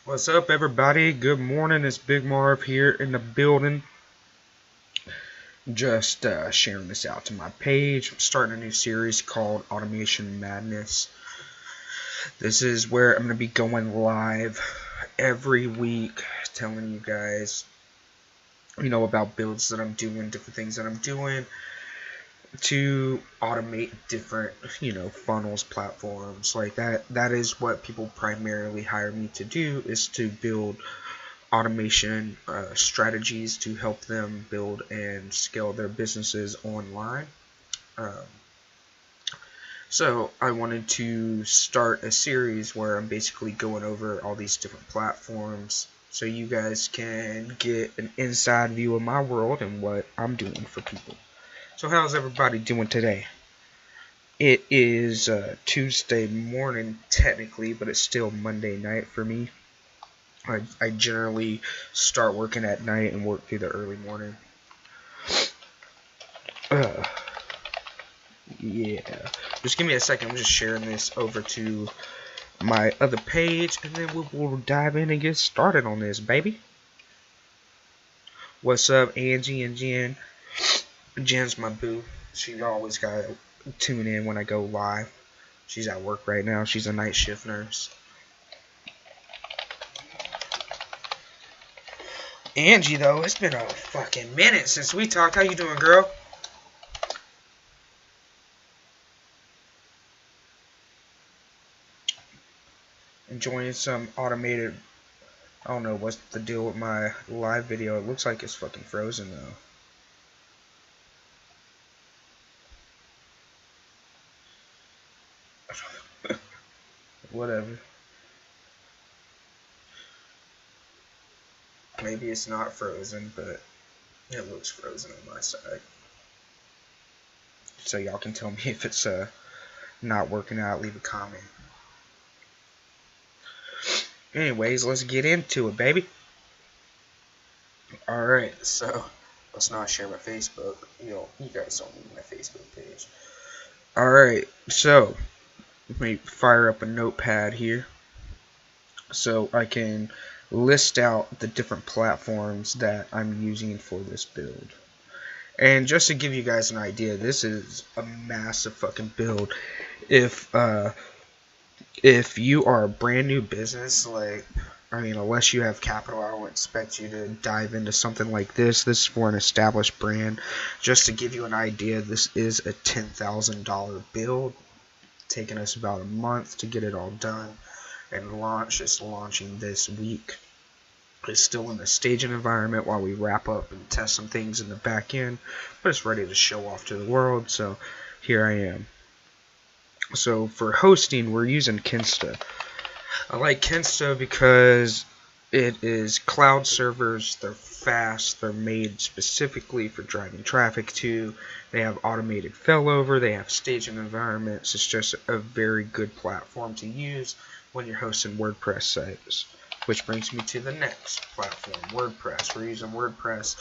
What's up, everybody? Good morning. It's Big Marv here in the building. Just sharing this out to my page. I'm starting a new series called Automation Madness. This is where I'm going to be going live every week, telling you guys, about builds that I'm doing, different things that I'm doing to automate different, funnels, platforms like that. That is what people primarily hire me to do, is to build automation strategies to help them build and scale their businesses online. So I wanted to start a series where I'm basically going over all these different platforms so you guys can get an inside view of my world and what I'm doing for people. So how's everybody doing today? It is Tuesday morning technically, but it's still Monday night for me. I generally start working at night and work through the early morning. Yeah. Just give me a second. I'm just sharing this over to my other page, and then we'll dive in and get started on this, baby. What's up, Angie and Jen? Jen's my boo. She always got to tune in when I go live. She's at work right now. She's a night shift nurse. Angie, though, it's been a fucking minute since we talked. How you doing, girl? Enjoying some automated... I don't know what's the deal with my live video. It looks like it's fucking frozen, though. Whatever. Maybe it's not frozen, but it looks frozen on my side. So y'all can tell me if it's not working out. Leave a comment. Anyways, let's get into it, baby. Alright, so let's not share my Facebook. You guys don't need my Facebook page. Alright, so let me fire up a notepad here so I can list out the different platforms that I'm using for this build. And just to give you guys an idea, this is a massive fucking build. If you are a brand new business, unless you have capital, I don't expect you to dive into something like this. This is for an established brand. Just to give you an idea, this is a $10,000 build, taking us about a month to get it all done and launch. It's launching this week. It's still in the staging environment while we wrap up and test some things in the back end, but it's ready to show off to the world, so here I am. So for hosting, we're using Kinsta. I like Kinsta because it is cloud servers. They're fast. They're made specifically for driving traffic to. They have automated failover. They have staging environments. It's just a very good platform to use when you're hosting WordPress sites. Which brings me to the next platform, WordPress. We're using WordPress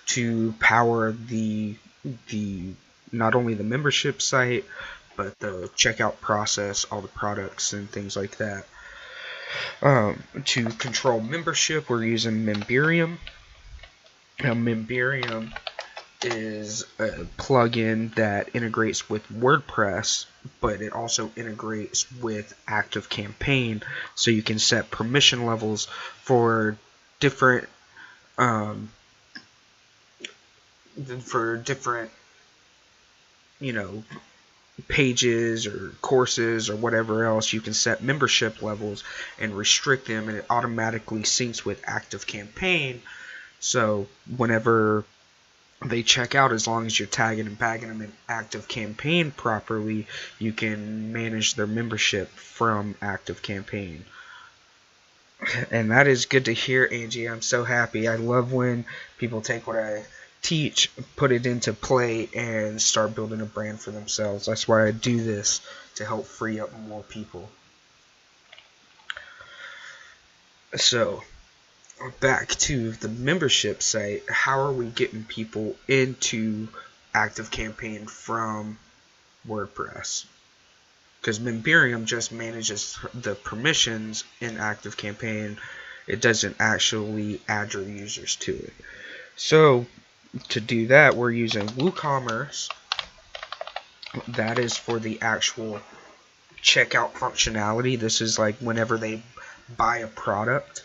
to power the not only the membership site, but the checkout process, all the products and things like that. To control membership, we're using Memberium. Now, Memberium is a plugin that integrates with WordPress, but it also integrates with ActiveCampaign, so you can set permission levels for different pages or courses or whatever else. You can set membership levels and restrict them, and it automatically syncs with ActiveCampaign, so whenever they check out, as long as you're tagging and bagging them in ActiveCampaign properly, you can manage their membership from ActiveCampaign. And that is good to hear, Angie. I'm so happy. I love when people take what I teach, put it into play, and start building a brand for themselves. That's why I do this, to help free up more people. So back to the membership site, how are we getting people into ActiveCampaign from WordPress? Because Memberium just manages the permissions in ActiveCampaign, It doesn't actually add your users to it. So to do that, we're using WooCommerce. That is for the actual checkout functionality. This is like whenever they buy a product.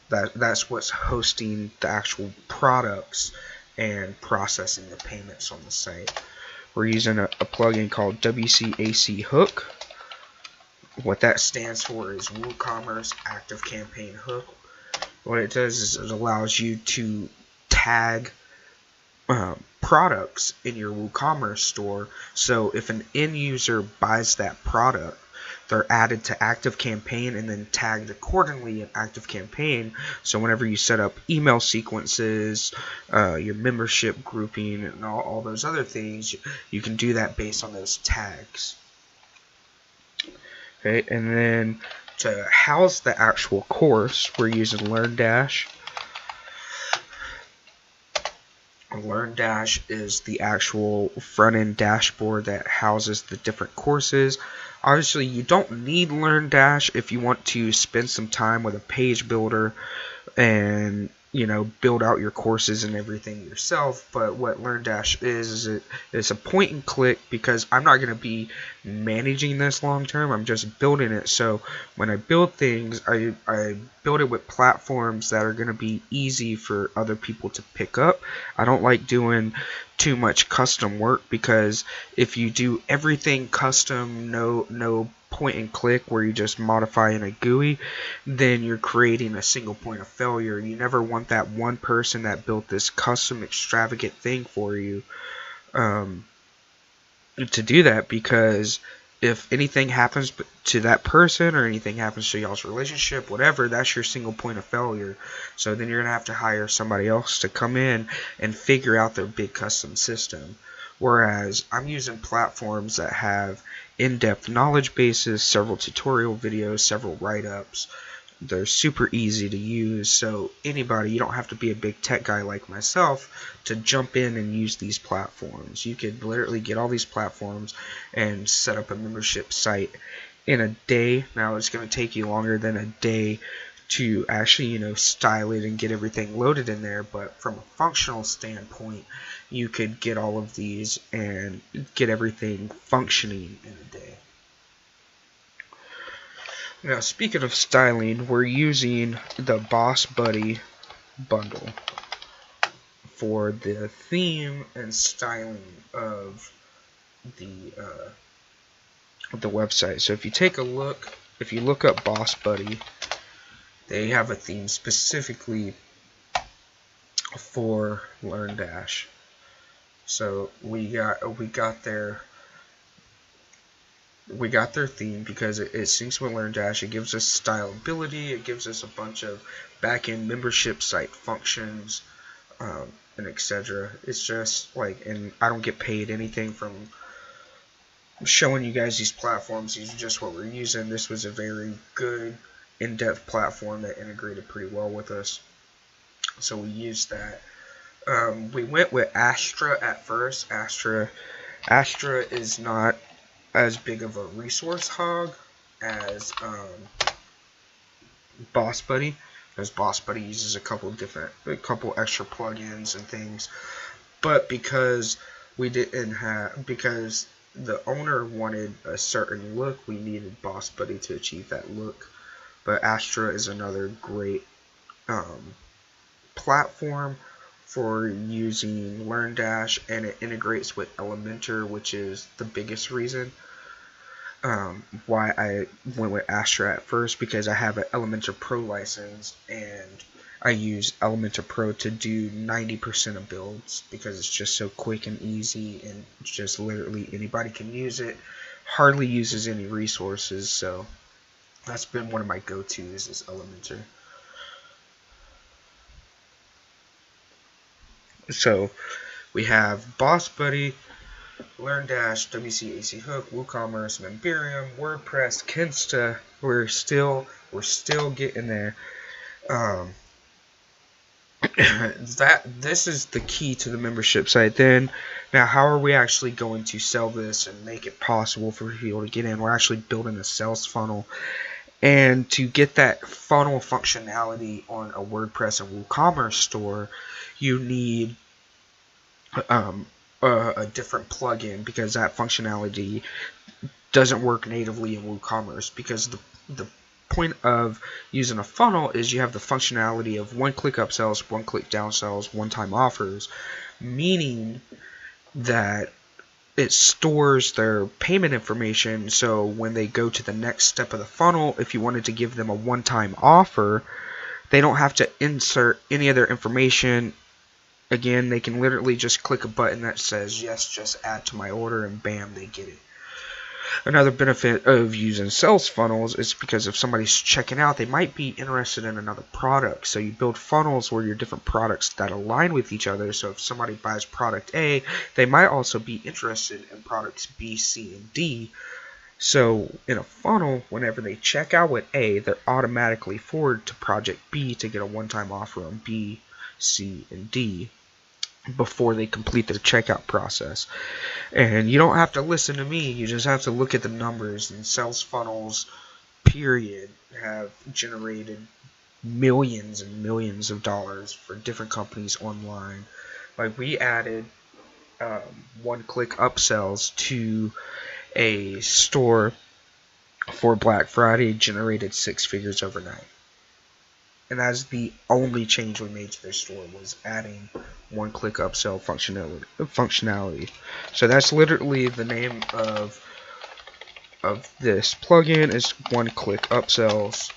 That's what's hosting the actual products and processing the payments on the site. We're using a plugin called WCAC Hook. What that stands for is WooCommerce Active Campaign Hook. What it does is it allows you to tag products in your WooCommerce store. So if an end user buys that product, they're added to Active Campaign and then tagged accordingly in Active Campaign. So whenever you set up email sequences, your membership grouping, and all those other things, you can do that based on those tags. Okay, and then to house the actual course, we're using LearnDash. LearnDash is the actual front-end dashboard that houses the different courses. Obviously, you don't need LearnDash if you want to spend some time with a page builder and, you know, build out your courses and everything yourself. But what LearnDash is it's a point and click, because I'm not going to be managing this long term. I'm just building it. So when I build things, I build it with platforms that are going to be easy for other people to pick up. I don't like doing too much custom work, because if you do everything custom, no point and click where you just modify in a GUI, then you're creating a single point of failure. You never want that one person that built this custom extravagant thing for you to do that, because if anything happens to that person or anything happens to y'all's relationship, whatever, that's your single point of failure. So then you're going to have to hire somebody else to come in and figure out their big custom system. Whereas I'm using platforms that have in-depth knowledge bases, several tutorial videos, several write-ups. They're super easy to use, so anybody, you don't have to be a big tech guy like myself to jump in and use these platforms. You could literally get all these platforms and set up a membership site in a day. Now it's going to take you longer than a day to actually, you know, style it and get everything loaded in there, but from a functional standpoint, you could get all of these and get everything functioning in a day. Now, speaking of styling, we're using the Boss Buddy bundle for the theme and styling of the website. So if you take a look, if you look up Boss Buddy, they have a theme specifically for LearnDash. So we got their theme because it syncs with LearnDash. It gives us styleability. It gives us a bunch of back-end membership site functions, and etc. It's just like, and I don't get paid anything from showing you guys these platforms. These are just what we're using. This was a very good, in-depth platform that integrated pretty well with us, so we used that. We went with Astra at first. Astra is not as big of a resource hog as Boss Buddy, because Boss Buddy uses a couple extra plugins and things. But because because the owner wanted a certain look, we needed Boss Buddy to achieve that look. But Astra is another great platform for using LearnDash, and it integrates with Elementor, which is the biggest reason why I went with Astra at first, because I have an Elementor Pro license, and I use Elementor Pro to do 90% of builds, because it's just so quick and easy, and just literally anybody can use it. Hardly uses any resources, so that's been one of my go-tos, is Elementor. So we have Boss Buddy, LearnDash, WCAC Hook, WooCommerce, Memberium, WordPress, Kinsta. We're still getting there. This is the key to the membership site. Now, how are we actually going to sell this and make it possible for people to get in? We're actually building a sales funnel, And to get that funnel functionality on a WordPress and WooCommerce store, you need a different plugin, because that functionality doesn't work natively in WooCommerce. Because the point of using a funnel is you have the functionality of one-click upsells, one-click downsells, one-time offers, meaning that it stores their payment information, so when they go to the next step of the funnel, if you wanted to give them a one-time offer, they don't have to insert any of their information. Again, they can literally just click a button that says, yes, just add to my order, and bam, they get it. Another benefit of using sales funnels is because if somebody's checking out, they might be interested in another product. So you build funnels where your different products that align with each other. So if somebody buys product A, they might also be interested in products B, C, and D. So in a funnel, whenever they check out with A, they're automatically forwarded to project B to get a one-time offer on B, C, and D before they complete their checkout process. And you don't have to listen to me, you just have to look at the numbers. And sales funnels, period, have generated millions and millions of dollars for different companies online. Like, we added one-click upsells to a store for Black Friday, generated 6 figures overnight. And that's the only change we made to their store, was adding one-click upsell functionality. So that's literally the name of this plugin, is one-click upsells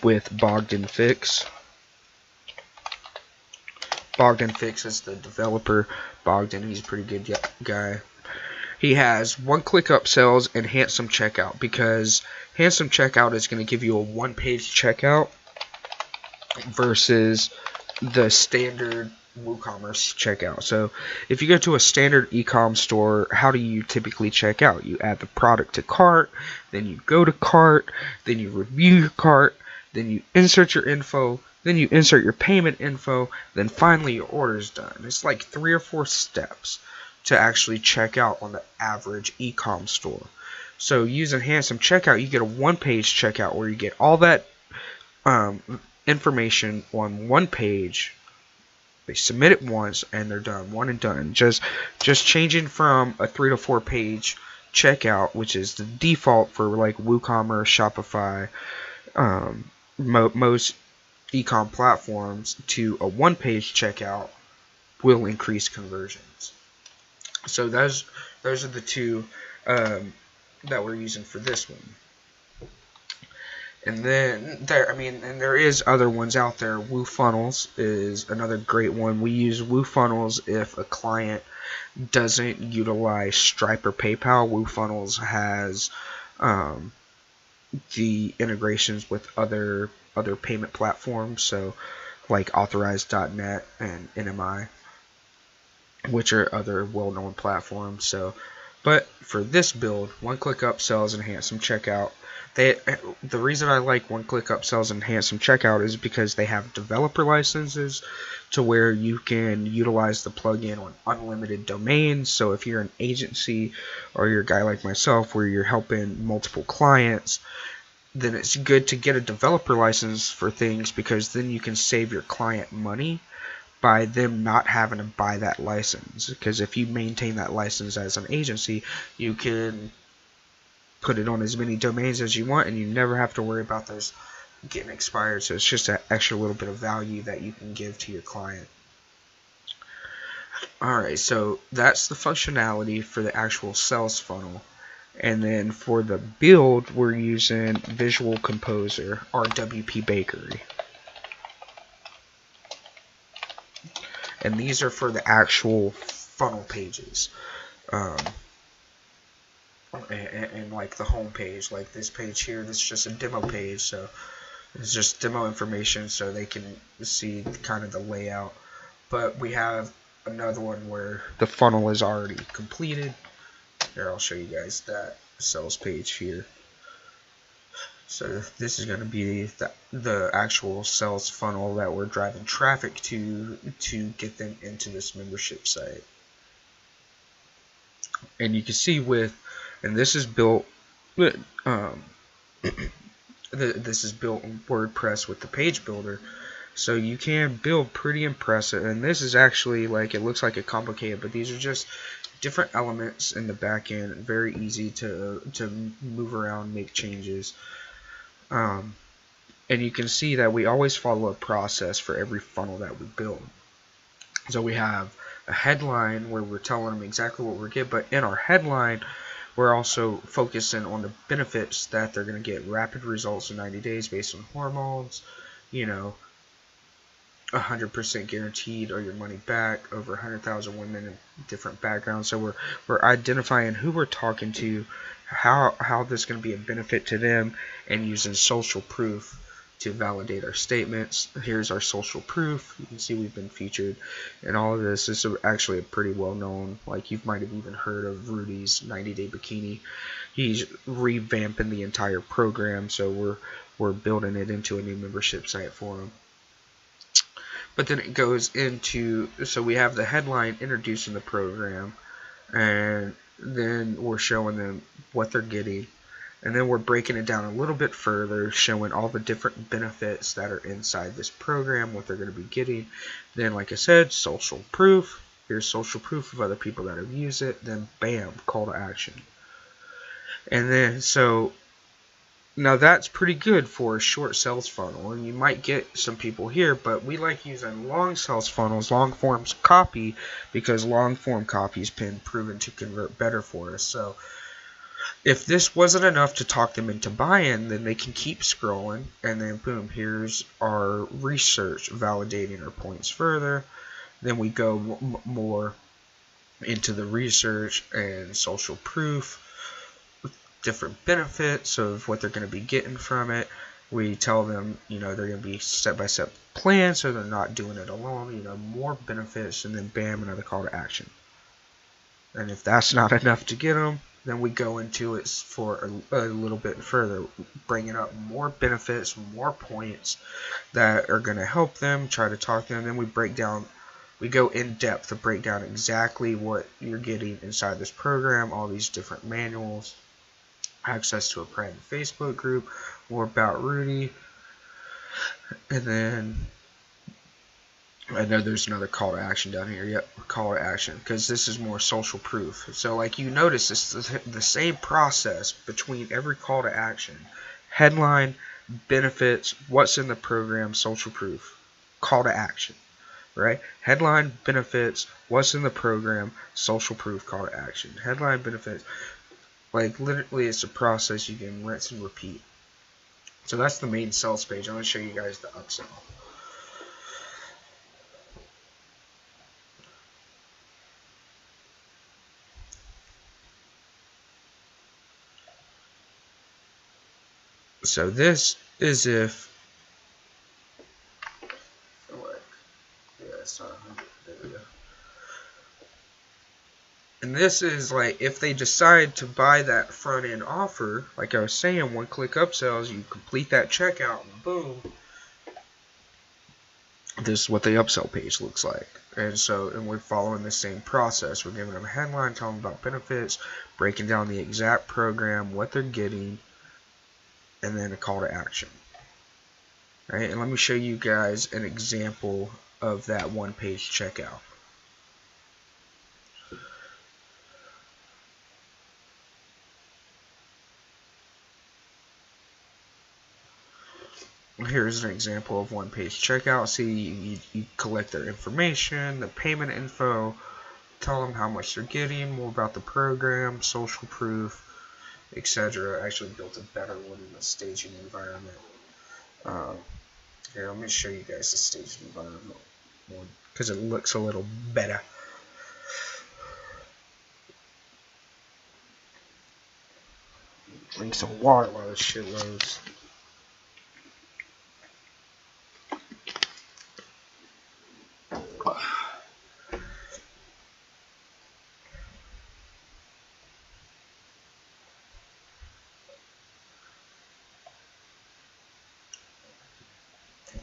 with Bogdan Fix. Bogdan Fix is the developer. Bogdan, he's a pretty good guy. He has one-click upsells and handsome checkout, because handsome checkout is going to give you a one-page checkout versus the standard WooCommerce checkout. So if you go to a standard e-com store, how do you typically check out? You add the product to cart, then you go to cart, then you review your cart, then you insert your info, then you insert your payment info, then finally your order is done. It's like 3 or 4 steps to actually check out on the average e-com store. So using handsome checkout, you get a one-page checkout where you get all that information on one page. They submit it once and they're done, one and done. Just changing from a 3 to 4 page checkout, which is the default for like WooCommerce, Shopify, most e-com platforms, to a one-page checkout will increase conversions. So those are the two that we're using for this one. And then there is other ones out there. WooFunnels is another great one. We use WooFunnels if a client doesn't utilize Stripe or PayPal. WooFunnels has the integrations with other payment platforms, so like Authorize.net and NMI, which are other well-known platforms. So, but for this build, one-click upsells and handsome checkout. The reason I like one-click upsells and handsome checkout is because they have developer licenses to where you can utilize the plugin on unlimited domains. So if you're an agency or you're a guy like myself where you're helping multiple clients, then it's good to get a developer license for things, because then you can save your client money by them not having to buy that license. Because if you maintain that license as an agency, you can put it on as many domains as you want, and you never have to worry about those getting expired. So it's just an extra little bit of value that you can give to your client. Alright, so that's the functionality for the actual sales funnel. And then for the build, we're using Visual Composer or WP Bakery. And these are for the actual funnel pages. And like the home page, like this page here, this is just a demo page, so it's just demo information so they can see kind of the layout. But we have another one where the funnel is already completed. Here, I'll show you guys that sales page here. So this is going to be the actual sales funnel that we're driving traffic to get them into this membership site. And you can see and this is built This is built in WordPress with the page builder, so you can build pretty impressive. And this is actually, like, it looks like it's complicated, but these are just different elements in the back end, very easy to move around, make changes. And you can see that we always follow a process for every funnel that we build. So we have a headline where we're telling them exactly what we're getting, but in our headline, we're also focusing on the benefits that they're going to get: rapid results in 90 days based on hormones, 100% guaranteed or your money back, over 100,000 women in different backgrounds. So we're identifying who we're talking to, how this is going to be a benefit to them, and using social proof to validate our statements. Here's our social proof. You can see we've been featured in all of this. This is actually a pretty well known, like, you might have even heard of Rudy's 90-day bikini. He's revamping the entire program, so we're building it into a new membership site for him. But then it goes into, so we have the headline introducing the program, and then we're showing them what they're getting, and then we're breaking it down a little bit further, showing all the different benefits that are inside this program, what they're going to be getting. Then, like I said, social proof. Here's social proof of other people that have used it. Then, bam, call to action. And then, so now that's pretty good for a short sales funnel, and you might get some people here, but we like using long sales funnels, long form copy, because long form copy has been proven to convert better for us. So if this wasn't enough to talk them into buying, then they can keep scrolling, and then boom, here's our research validating our points further. Then we go more into the research and social proof, different benefits of what they're going to be getting from it. We tell them, they're going to be step-by-step plans, so they're not doing it alone, more benefits, and then bam, another call to action. And if that's not enough to get them, then we go into it for a little bit further, bringing up more benefits, more points that are going to help them, try to talk to them. Then we go in depth to break down exactly what you're getting inside this program, all these different manuals, access to a private Facebook group, more about Rudy, and then I know there's another call to action down here. Yep, call to action, because this is more social proof. So, like, you notice it's the same process between every call to action: headline, benefits, what's in the program, social proof, call to action, right? Headline, benefits, what's in the program, social proof, call to action. Headline, benefits. Like, literally, it's a process you can rinse and repeat. So that's the main sales page. I'm going to show you guys the upsell. So this is if, it's not 100. There we go. And this is like if they decide to buy that front end offer, like I was saying, one click upsells, you complete that checkout, and boom, this is what the upsell page looks like. And we're following the same process. We're giving them a headline, telling them about benefits, breaking down the exact program, what they're getting, and then a call to action. Right? And let me show you guys an example of that one-page checkout. Here's an example of one-page checkout. See, you collect their information, the payment info, tell them how much they're getting, more about the program, social proof, etc. I actually built a better one in the staging environment. Here, let me show you guys the staging environment one, because it looks a little better. Drink some water while this shit loads.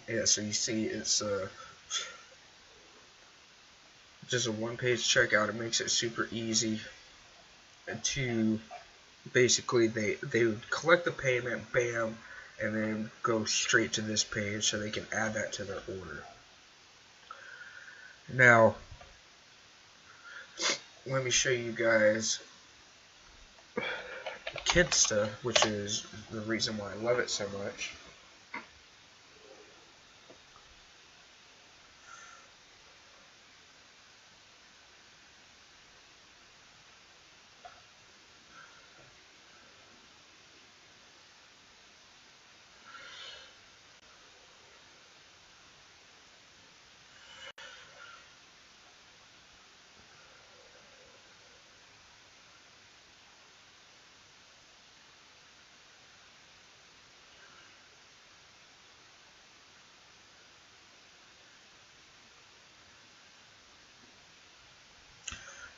Yeah, so you see it's just a one-page checkout. It makes it super easy to basically they would collect the payment, bam, and then go straight to this page so they can add that to their order. Now, let me show you guys Kidsta, which is the reason why I love it so much.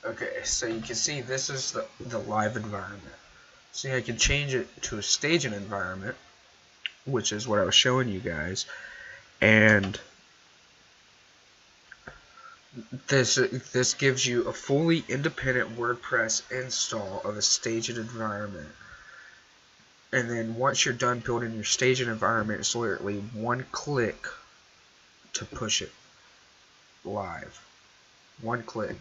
Okay, so you can see this is the live environment. See, I can change it to a staging environment, which is what I was showing you guys, and this gives you a fully independent WordPress install of a staging environment. And then once you're done building your staging environment, it's literally one click to push it live. One click.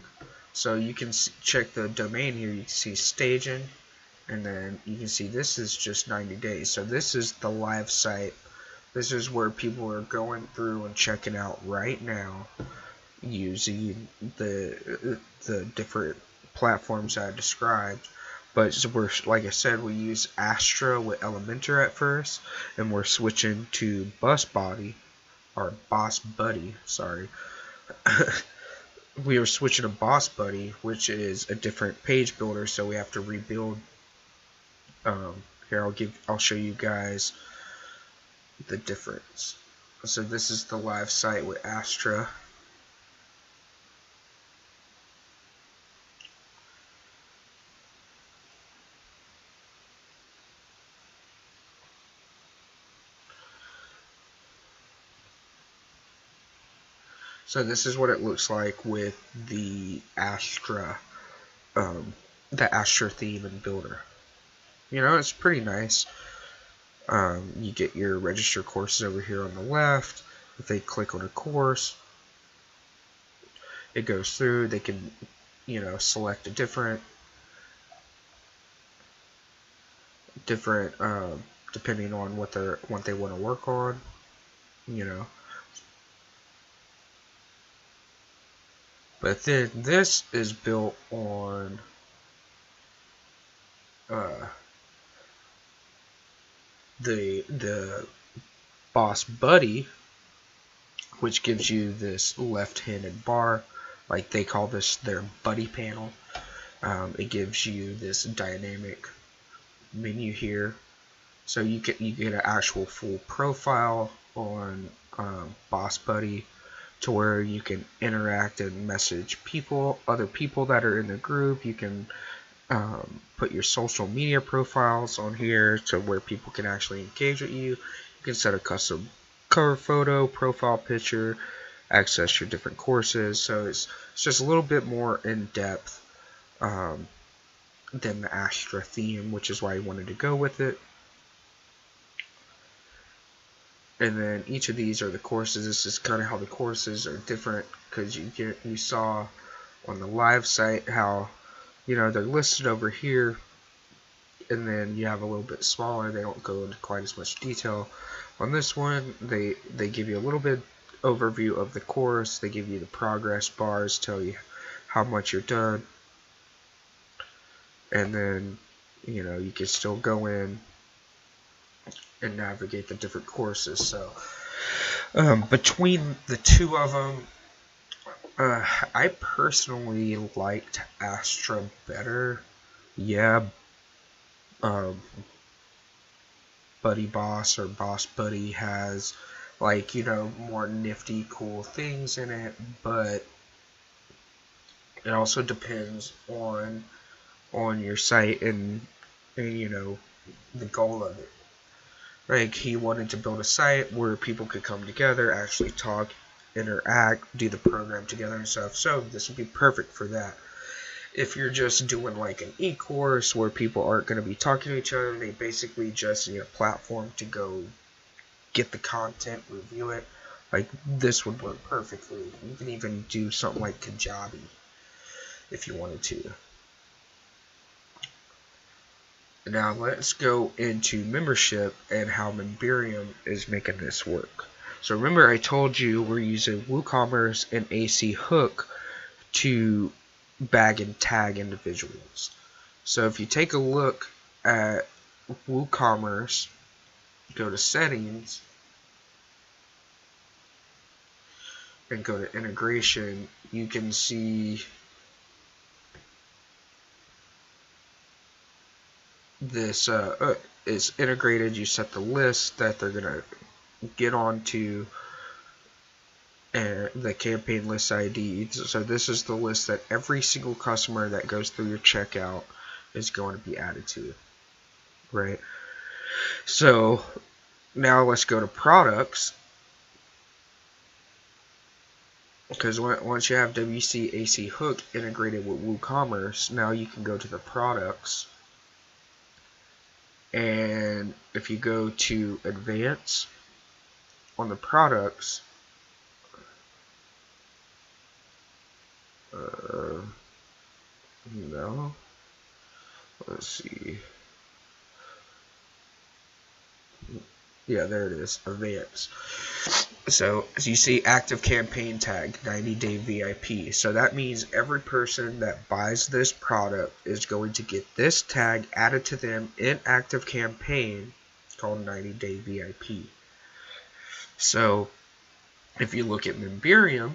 So you can check the domain here. You can see staging, and then you can see this is just 90 days. So this is the live site. This is where people are going through and checking out right now, using the different platforms I described. But we're, like I said, we use Astra with Elementor at first, and we're switching to Boss Buddy, sorry. We are switching to Boss Buddy, which is a different page builder, so we have to rebuild. Here, I'll show you guys the difference. So this is the live site with Astra. So this is what it looks like with the Astra theme and builder. You know, it's pretty nice. You get your register courses over here on the left. If they click on a course, it goes through. They can, you know, select a different depending on what they want to work on. You know. But then this is built on the Boss Buddy, which gives you this left-handed bar, like they call this their buddy panel. It gives you this dynamic menu here, so you get an actual full profile on Boss Buddy, to where you can interact and message other people that are in the group. You can put your social media profiles on here to where people can actually engage with you. You can set a custom cover photo, profile picture, access your different courses. So it's just a little bit more in depth than the Astra theme, which is why I wanted to go with it. And then each of these are the courses. This is kind of how the courses are different, because you saw on the live site how, you know, they're listed over here, and then you have a little bit smaller. They don't go into quite as much detail. On this one, they give you a little bit overview of the course. They give you the progress bars, tell you how much you're done, and then, you know, you can still go in and navigate the different courses. So between the two of them, I personally liked Astra better. Yeah, Buddy Boss or Boss Buddy has, like, you know, more nifty, cool things in it, but it also depends on your site and you know, the goal of it. Like, he wanted to build a site where people could come together, actually talk, interact, do the program together and stuff. So this would be perfect for that. If you're just doing like an e-course where people aren't going to be talking to each other, they basically just need a platform to go get the content, review it. Like this would work perfectly. You can even do something like Kajabi if you wanted to. Now let's go into membership and how Memberium is making this work. So remember I told you we're using WooCommerce and AC Hook to bag and tag individuals. So if you take a look at WooCommerce, go to settings and go to integration, you can see this is integrated. You set the list that they're going to get onto and the campaign list ID. So this is the list that every single customer that goes through your checkout is going to be added to, right? So now let's go to products, because once you have WC AC Hook integrated with WooCommerce, now you can go to the products, and if you go to advanced on the products, no, let's see, yeah, there it is, advanced. So as you see, active campaign tag, 90-day VIP. So that means every person that buys this product is going to get this tag added to them in active campaign called 90-day VIP. So if you look at Memberium,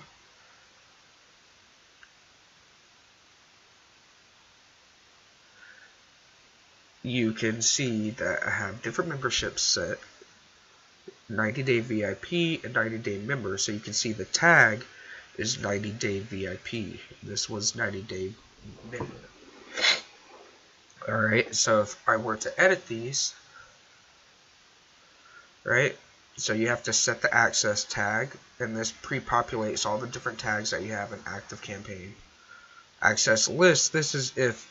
you can see that I have different memberships set, 90-day VIP and 90-day member. So you can see the tag is 90-day VIP. This was 90-day member. Alright, so if I were to edit these, right, so you have to set the access tag, and this pre-populates all the different tags that you have in active campaign. Access list, this is if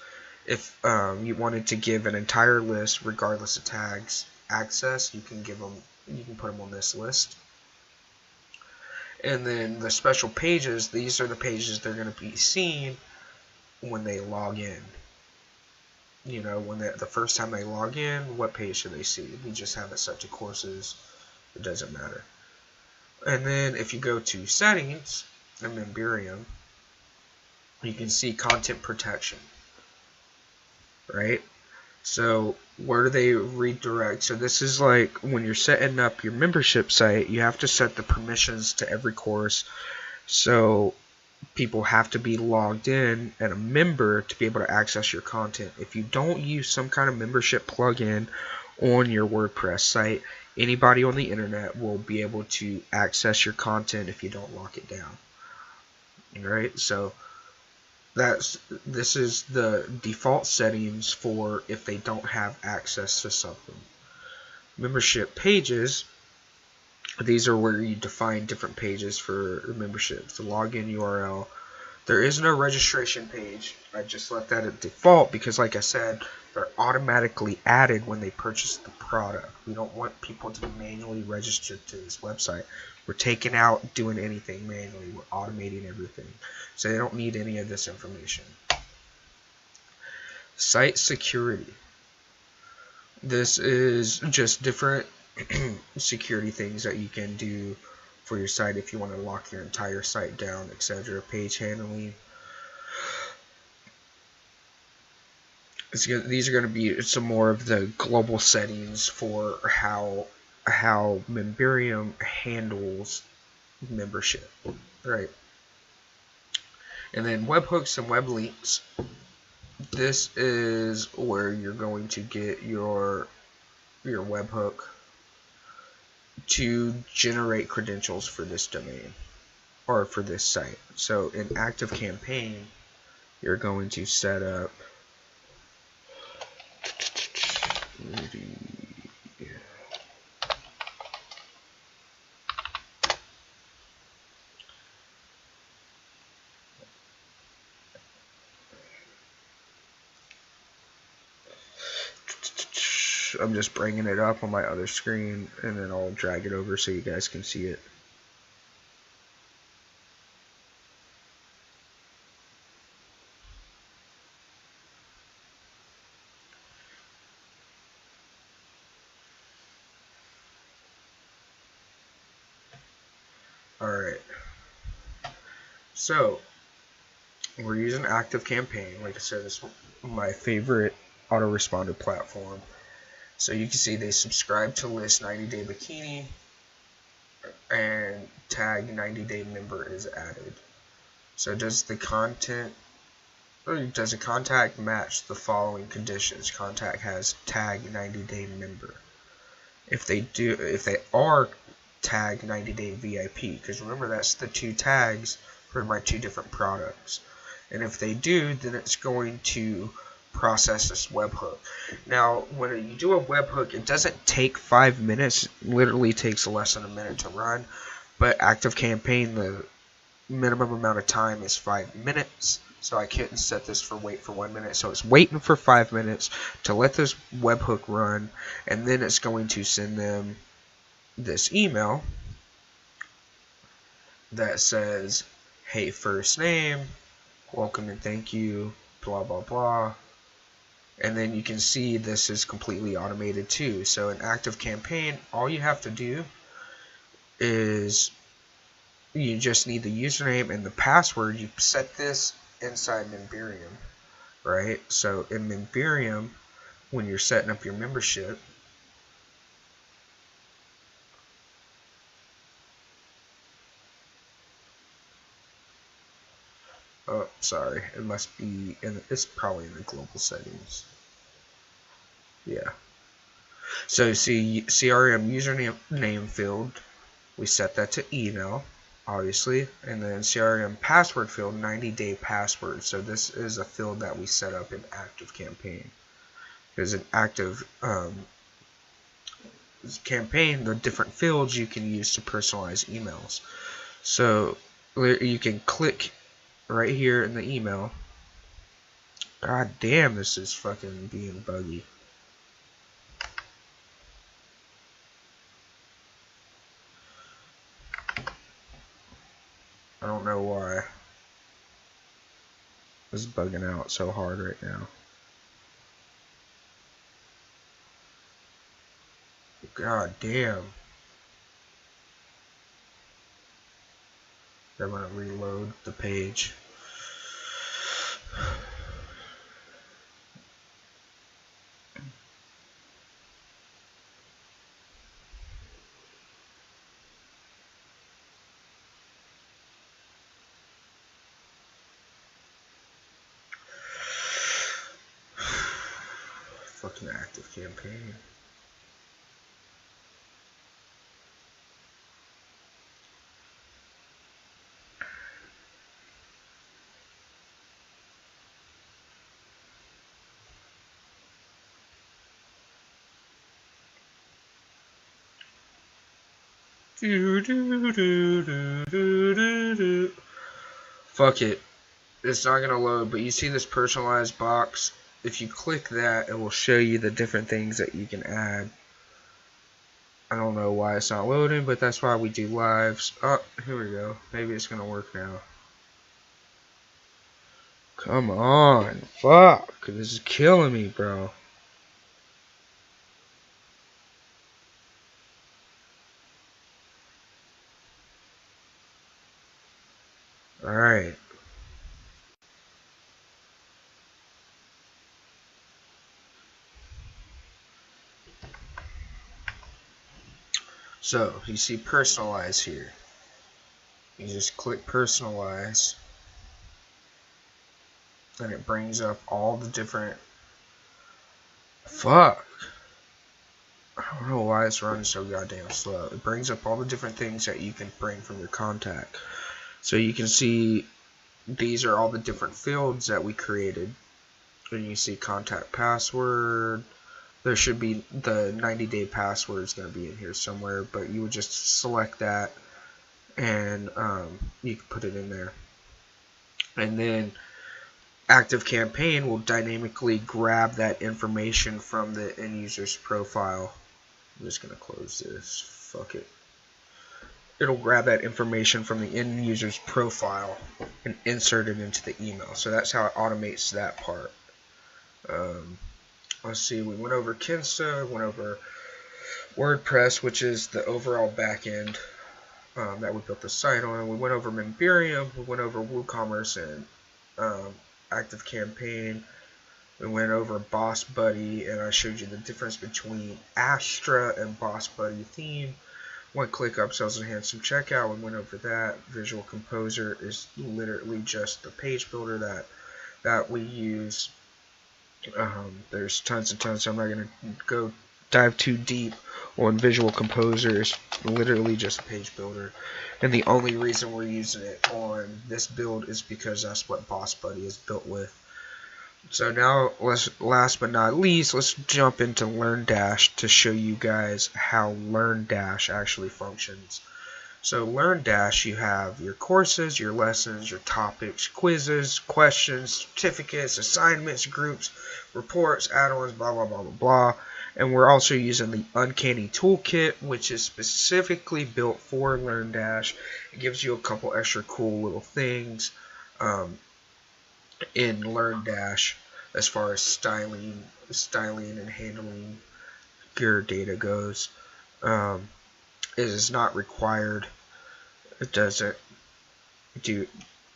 you wanted to give an entire list regardless of tags access, you can put them on this list. And then the special pages, these are the pages they're going to be seen when they log in. You know, when the first time they log in, what page should they see? We just have it set to courses. It doesn't matter. And then if you go to settings in Memberium, you can see content protection, right? So where do they redirect? So this is like when you're setting up your membership site, you have to set the permissions to every course. So people have to be logged in and a member to be able to access your content. If you don't use some kind of membership plugin on your WordPress site, anybody on the internet will be able to access your content if you don't lock it down. Alright, so this is the default settings for if they don't have access to something. Membership pages, these are where you define different pages for memberships. The login URL. There is no registration page. I just left that at default because, like I said, they're automatically added when they purchase the product. We don't want people to manually register to this website. We're taking out doing anything manually. We're automating everything. So they don't need any of this information. Site security. This is just different security things that you can do for your site if you want to lock your entire site down, etc. Page handling. These are going to be some more of the global settings for how Memberium handles membership, right? And then webhooks and web links. This is where you're going to get your webhook to generate credentials for this domain or for this site. So in active campaign, you're going to set up I'm just bringing it up on my other screen, and then I'll drag it over so you guys can see it. Alright, so we're using ActiveCampaign. Like I said, it's my favorite autoresponder platform. So you can see they subscribe to list 90-day bikini, and tag 90-day member is added. So does the content, or does the contact match the following conditions? Contact has tag 90-day member. If they are tag 90-day VIP, because remember that's the two tags for my two different products. And if they do, then it's going to process this webhook. Now, when you do a webhook, it doesn't take 5 minutes. It literally takes less than a minute to run. But ActiveCampaign, the minimum amount of time is 5 minutes. So I couldn't set this for wait for 1 minute. So it's waiting for 5 minutes to let this webhook run, and then it's going to send them this email that says, hey, first name, welcome and thank you, blah blah blah. And then you can see this is completely automated too. So in ActiveCampaign, all you have to do is you just need the username and the password. You set this inside Memberium, right? So in Memberium, when you're setting up your membership, oh, sorry, it must be it's probably in the global settings. Yeah. So see, CRM username field, we set that to email, obviously, and then CRM password field, 90-day password. So this is a field that we set up in ActiveCampaign. Because in ActiveCampaign, the different fields you can use to personalize emails. So you can click right here in the email. God damn, this is fucking being buggy. I don't know why. This is bugging out so hard right now. God damn. I'm gonna reload the page. Fucking ActiveCampaign. Fuck it. It's not gonna load, but you see this personalized box? If you click that, it will show you the different things that you can add. I don't know why it's not loading, but that's why we do lives. Oh, here we go. Maybe it's gonna work now. Come on. Fuck. This is killing me, bro. Alright. So, you see personalize here. You just click personalize, and it brings up all the different... Fuck. I don't know why it's running so goddamn slow. It brings up all the different things that you can bring from your contact. So you can see these are all the different fields that we created. And you see contact password. There should be the 90-day password is going to be in here somewhere, but you would just select that and you can put it in there. And then Active Campaign will dynamically grab that information from the end user's profile. I'm just going to close this. Fuck it. It'll grab that information from the end user's profile and insert it into the email. So that's how it automates that part. Let's see, we went over Kinsta, went over WordPress, which is the overall backend that we built the site on. We went over Memberium, we went over WooCommerce and Active Campaign. We went over Boss Buddy, and I showed you the difference between Astra and Boss Buddy theme. One-click upsells and handsome checkout. We went over that. Visual Composer is literally just the page builder that we use. There's tons and tons, so I'm not going to go dive too deep on Visual Composer. It's literally just a page builder. And the only reason we're using it on this build is because that's what Boss Buddy is built with. So now, last but not least, let's jump into LearnDash to show you guys how LearnDash actually functions. So LearnDash, you have your courses, your lessons, your topics, quizzes, questions, certificates, assignments, groups, reports, add-ons, blah, blah, blah, blah, blah. And we're also using the Uncanny Toolkit, which is specifically built for LearnDash. It gives you a couple extra cool little things in LearnDash as far as styling and handling your data goes. It is not required. It doesn't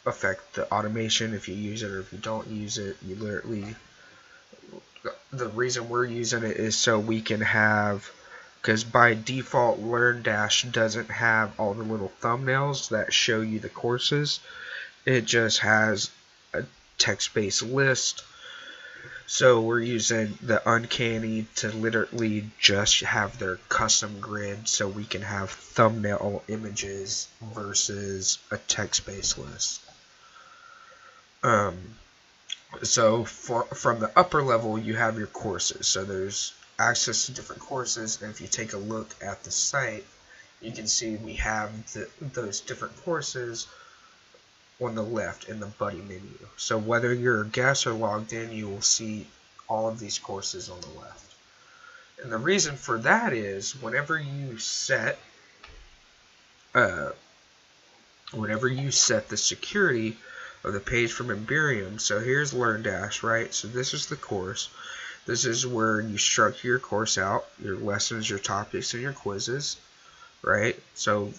affect the automation if you use it or if you don't use it. You literally, the reason we're using it is so we can have, because by default LearnDash doesn't have all the little thumbnails that show you the courses. It just has a text-based list. So we're using the Uncanny to literally just have their custom grid so we can have thumbnail images versus a text-based list. So from the upper level, you have your courses. So there's access to different courses, and if you take a look at the site, you can see we have those different courses on the left in the buddy menu. So whether you're a guest or logged in, you will see all of these courses on the left. And the reason for that is whenever you set the security of the page for Memberium, so here's LearnDash, right? So this is the course. This is where you structure your course out, your lessons, your topics, and your quizzes, right? So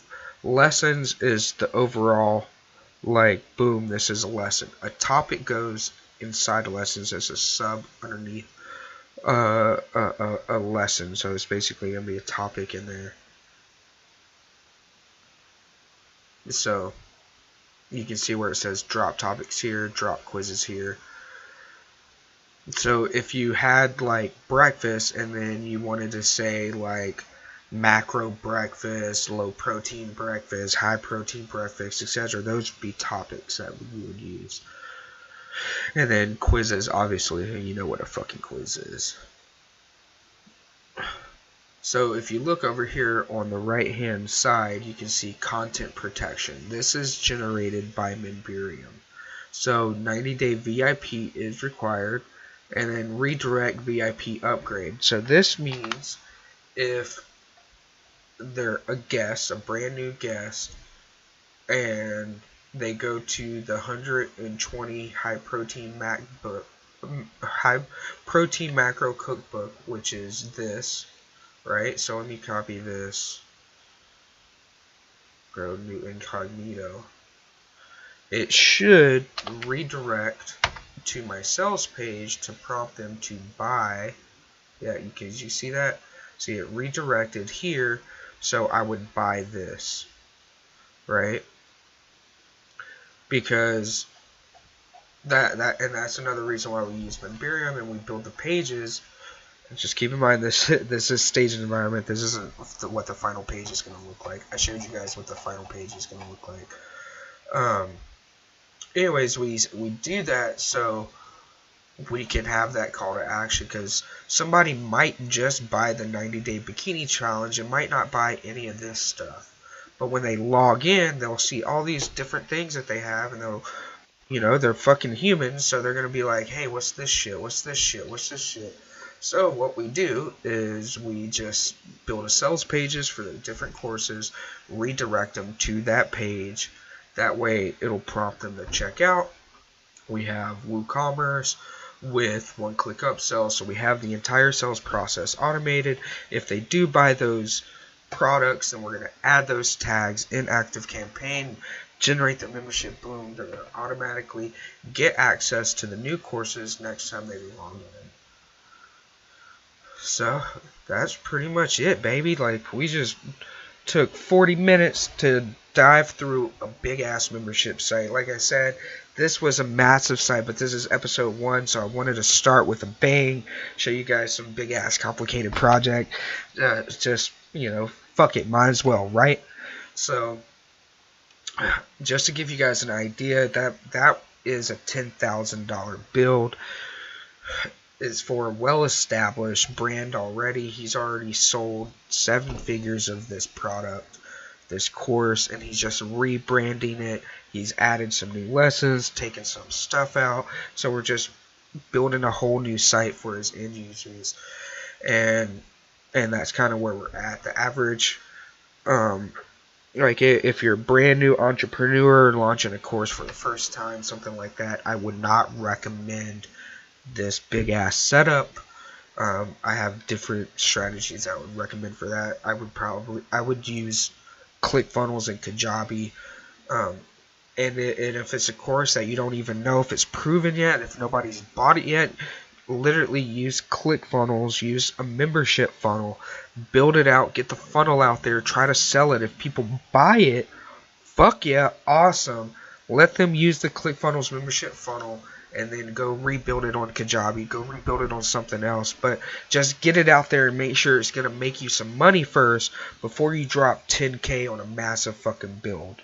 lessons is the overall, like, boom, this is a lesson. A topic goes inside the lessons as a sub underneath a lesson. So it's basically going to be a topic in there. So you can see where it says drop topics here, drop quizzes here. So if you had like breakfast and then you wanted to say like macro breakfast, low protein breakfast, high protein breakfast, etc., those would be topics that you would use. And then quizzes, obviously, you know what a fucking quiz is. So if you look over here on the right hand side, you can see content protection. This is generated by Memberium. So 90-day VIP is required, and then redirect VIP upgrade. So this means if they're a guest, a brand new guest, and they go to the 120 high protein macro cookbook, which is this, right? So let me copy this, go new incognito. It should redirect to my sales page to prompt them to buy. Yeah, you see that? See, it redirected here, so I would buy this, right? Because that's another reason why we use Memberium and we build the pages. And just keep in mind this is staged environment. This isn't what the final page is going to look like. I showed you guys what the final page is going to look like. Anyways, we do that so we can have that call to action, because somebody might just buy the 90-day bikini challenge and might not buy any of this stuff. But when they log in, they'll see all these different things that they have, and they'll you know, they're fucking humans, so they're gonna be like, hey, what's this shit? What's this shit? What's this shit? So what we do is we just build a sales pages for the different courses, redirect them to that page. That way it'll prompt them to check out. We have WooCommerce with one-click upsells, so we have the entire sales process automated. If they do buy those products, then we're going to add those tags in ActiveCampaign, generate the membership, boom, they're going to automatically get access to the new courses next time they log in. So that's pretty much it, baby. Like, we just took 40 minutes to dive through a big ass membership site. Like I said, this was a massive site, but this is episode 1, so I wanted to start with a bang, show you guys some big ass complicated project. Just, you know, fuck it, might as well, right? So just to give you guys an idea, that is a $10,000 build. Is for a well-established brand already. He's already sold 7 figures of this product, this course, and he's just rebranding it. He's added some new lessons, taken some stuff out. So we're just building a whole new site for his end users, and that's kind of where we're at. The average, like if you're a brand new entrepreneur launching a course for the first time, something like that, I would not recommend this big ass setup. I have different strategies I would recommend for that. I would use ClickFunnels and Kajabi, and if it's a course that you don't even know if it's proven yet, if nobody's bought it yet, literally use ClickFunnels, use a membership funnel, build it out, get the funnel out there, try to sell it. If people buy it, fuck yeah, awesome. Let them use the ClickFunnels membership funnel and then go rebuild it on Kajabi, go rebuild it on something else. But just get it out there and make sure it's going to make you some money first before you drop 10K on a massive fucking build.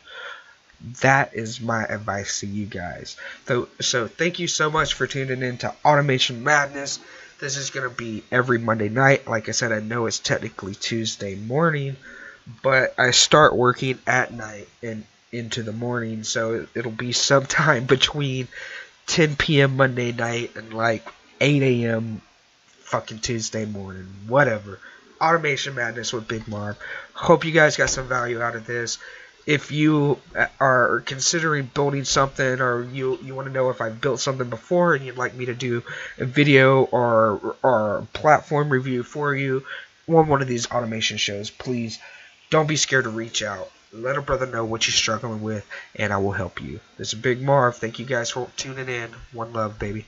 That is my advice to you guys. So thank you so much for tuning in to Automation Madness. This is going to be every Monday night. Like I said, I know it's technically Tuesday morning, but I start working at night and into the morning, so it'll be sometime between 10 p.m. Monday night and like 8 a.m. fucking Tuesday morning. Whatever. Automation Madness with Big Marv. Hope you guys got some value out of this. If you are considering building something, or you want to know if I've built something before and you'd like me to do a video or platform review for you on one of these automation shows, please don't be scared to reach out. Let a brother know what you're struggling with, and I will help you. This is Big Marv. Thank you guys for tuning in. One love, baby.